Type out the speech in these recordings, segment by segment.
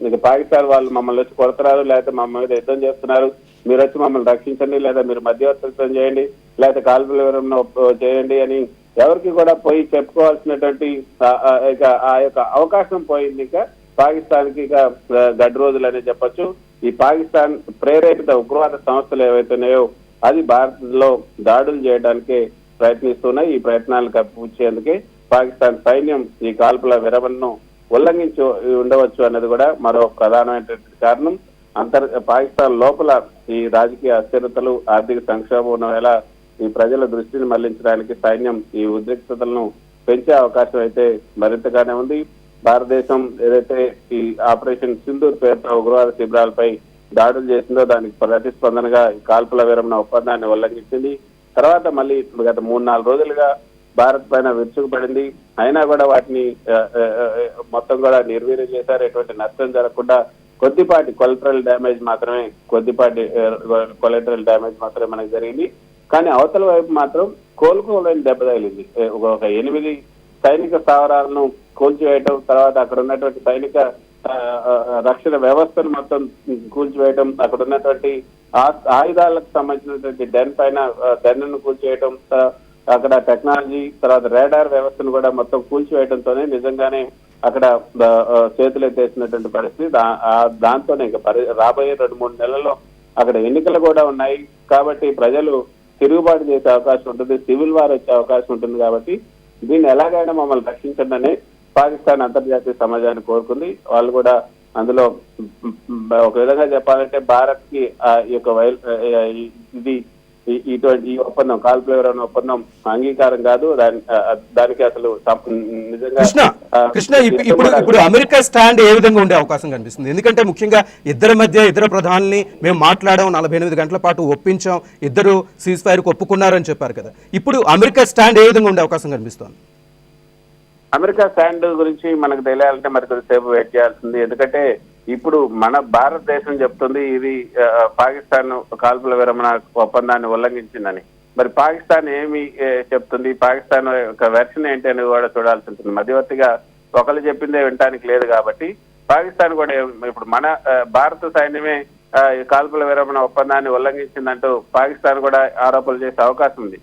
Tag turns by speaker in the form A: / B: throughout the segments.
A: ఇక పాకిస్తాన్ వాళ్ళు మమ్మల్ని వచ్చి కొడుతున్నారు, లేకపోతే మమ్మల్ని మీద యుద్ధం చేస్తున్నారు, మీరు వచ్చి మమ్మల్ని రక్షించండి, లేదా మీరు మధ్యవర్తిత్వం చేయండి, లేకపోతే కాల్పుల వివరణ చేయండి అని ఎవరికి కూడా పోయి చెప్పుకోవాల్సినటువంటి ఇక ఆ యొక్క అవకాశం పోయింది. ఇక పాకిస్తాన్ కి ఇక గడ్డు రోజులు అనే చెప్పొచ్చు. ఈ పాకిస్తాన్ ప్రేరేపిత ఉగ్రవాద సంస్థలు ఏవైతున్నాయో అది భారత్ లో దాడులు చేయడానికే ప్రయత్నిస్తున్నాయి. ఈ ప్రయత్నాలు కప్పిపుచ్చేందుకే పాకిస్తాన్ సైన్యం ఈ కాల్పుల విరమణను ఉల్లంఘించి ఉండవచ్చు అన్నది కూడా మరో ప్రధానమైనటువంటి కారణం. పాకిస్తాన్ లోపల ఈ రాజకీయ అస్థిరతలు, ఆర్థిక సంక్షోభం ఉన్న వేళ ఈ ప్రజల దృష్టిని మళ్లించడానికి సైన్యం ఈ ఉద్రిక్తతలను పెంచే అవకాశం అయితే మరింతగానే ఉంది. భారతదేశం ఏదైతే ఈ ఆపరేషన్ సింధూర్ పేరుతో ఉగ్రవాద శిబిరాలపై దాడులు చేసిందో దానికి ప్రతిస్పందనగా ఈ కాల్పుల విరమణ ఒప్పందాన్ని ఉల్లంఘించింది. తర్వాత మళ్ళీ గత 3-4 రోజులుగా భారత్ పైన విరుచుకుపడింది. అయినా కూడా వాటిని మొత్తం కూడా నిర్వీర్యం చేశారు. ఎటువంటి నష్టం జరగకుండా కొద్దిపాటి కొలెటరల్ డ్యామేజ్ మాత్రమే మనకు జరిగింది. కానీ అవతల వైపు మాత్రం కోలుకోలేని దెబ్బ తగిలింది. ఒక 8 సైనిక స్థావరాలను కూల్చివేయటం, తర్వాత అక్కడ ఉన్నటువంటి సైనిక రక్షణ వ్యవస్థను మొత్తం కూల్చివేయటం, అక్కడ ఉన్నటువంటి ఆయుధాలకు సంబంధించినటువంటి డెన్ను కూల్చివేయటం, అక్కడ టెక్నాలజీ, తర్వాత రేడార్ వ్యవస్థను కూడా మొత్తం కూల్చివేయడంతోనే నిజంగానే అక్కడ చేతులు ఎత్తేసినటువంటి పరిస్థితి. దాంతోనే ఇంకా రాబోయే 2-3 నెలల్లో అక్కడ ఎన్నికలు కూడా ఉన్నాయి. కాబట్టి ప్రజలు తిరుగుబాటు చేసే అవకాశం ఉంటుంది, సివిల్ వార్ వచ్చే అవకాశం ఉంటుంది. కాబట్టి దీన్ని ఎలాగైనా మమ్మల్ని రక్షించండి అని పాకిస్తాన్ అంతర్జాతీయ సమాజాన్ని కోరుకుంది. వాళ్ళు కూడా అందులో ఒక విధంగా చెప్పాలంటే భారత్ కి ఈ యొక్క ఈ ఒప్పందం, కాల్పుల విరమణ ఒప్పందం అంగీకారం కాదు. దానికి అసలు నిజంగా
B: కృష్ణ ఇప్పుడు అమెరికా స్టాండ్ ఏ విధంగా ఉండే అవకాశం కనిపిస్తుంది? ఎందుకంటే ముఖ్యంగా ఇద్దరు ప్రధానుల్ని మేము మాట్లాడాం, 48 గంటల పాటు ఒప్పించాం, ఇద్దరు సీజ్ ఫైర్ కు ఒప్పుకున్నారని చెప్పారు కదా. ఇప్పుడు అమెరికా స్టాండ్ ఏ విధంగా ఉండే అవకాశం కనిపిస్తోంది?
A: అమెరికా స్టాండ్ గురించి మనకు తెలియాలంటే మరి కొద్దిసేపు వెయిట్ చేయాల్సింది. ఎందుకంటే ఇప్పుడు మన భారతదేశం చెప్తుంది ఇది పాకిస్తాన్ కాల్పుల విరమణ ఒప్పందాన్ని ఉల్లంఘించిందని. మరి పాకిస్తాన్ ఏమి చెప్తుంది, పాకిస్తాన్ యొక్క వెర్షన్ ఏంటి అని కూడా చూడాల్సి ఉంటుంది. మధ్యవర్తిగా ఒకళ్ళు చెప్పిందే వినటానికి లేదు. కాబట్టి పాకిస్తాన్ కూడా ఇప్పుడు మన భారత సైన్యమే కాల్పుల విరమణ ఒప్పందాన్ని ఉల్లంఘించిందంటూ పాకిస్తాన్ కూడా ఆరోపణలు చేసే అవకాశం ఉంది.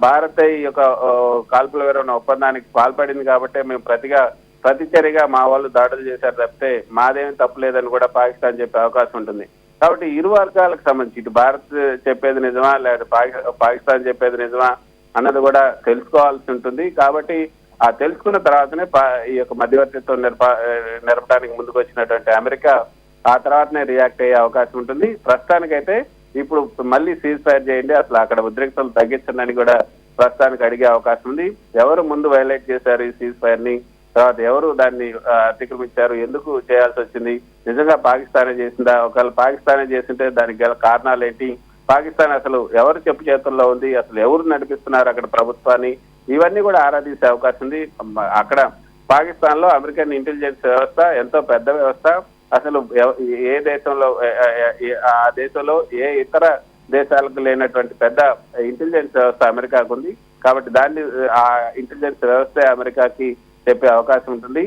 A: భారత్ ఈ యొక్క కాల్పుల విరమణ ఒప్పందానికి పాల్పడింది కాబట్టి మేము ప్రతిచర్యగా మా వాళ్ళు దాడులు చేశారు తప్పితే మాదేమీ తప్పులేదని కూడా పాకిస్తాన్ చెప్పే అవకాశం ఉంటుంది. కాబట్టి ఇరు వర్గాలకు సంబంధించి ఇటు భారత్ చెప్పేది నిజమా లేదా పాకిస్తాన్ చెప్పేది నిజమా అన్నది కూడా తెలుసుకోవాల్సి ఉంటుంది. కాబట్టి ఆ తెలుసుకున్న తర్వాతనే ఈ యొక్క మధ్యవర్తిత్వం నెరపడానికి ముందుకు వచ్చినటువంటి అమెరికా ఆ తర్వాతనే రియాక్ట్ అయ్యే అవకాశం ఉంటుంది. ప్రస్తుతానికైతే ఇప్పుడు మళ్ళీ సీజ్ ఫైర్ చేయండి, అసలు అక్కడ ఉద్రిక్తలు తగ్గించండి అని కూడా ప్రస్తుతానికి అడిగే అవకాశం ఉంది. ఎవరు ముందు వైలేట్ చేశారు ఈ సీజ్ ఫైర్ ని, తర్వాత ఎవరు దాన్ని అతిక్రమించారు, ఎందుకు చేయాల్సి వచ్చింది, నిజంగా పాకిస్తానే చేసిందా, ఒకవేళ పాకిస్తానే చేసింటే దానికి గల కారణాలు ఏంటి, పాకిస్తాన్ అసలు ఎవరు చెప్పు చేతుల్లో ఉంది, అసలు ఎవరు నడిపిస్తున్నారు అక్కడ ప్రభుత్వాన్ని, ఇవన్నీ కూడా ఆరాధించే అవకాశం ఉంది. అక్కడ పాకిస్తాన్ లో అమెరికన్ ఇంటెలిజెన్స్ వ్యవస్థ ఎంతో పెద్ద వ్యవస్థ. అసలు ఏ దేశంలో ఆ దేశంలో ఏ ఇతర దేశాలకు లేనటువంటి పెద్ద ఇంటెలిజెన్స్ వ్యవస్థ అమెరికాకు ఉంది. కాబట్టి దాన్ని ఆ ఇంటెలిజెన్స్ వ్యవస్థ అమెరికాకి చెప్పే అవకాశం ఉంటుంది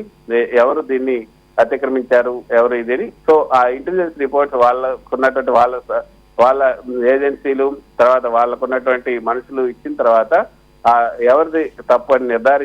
A: ఎవరు దీన్ని అతిక్రమించారు, ఎవరు ఇదని. సో ఆ ఇంటెలిజెన్స్ రిపోర్ట్స్ వాళ్ళకున్నటువంటి వాళ్ళ ఏజెన్సీలు, తర్వాత వాళ్ళకున్నటువంటి మనుషులు ఇచ్చిన తర్వాత ఎవరిది తప్పు అని నిర్ధారించి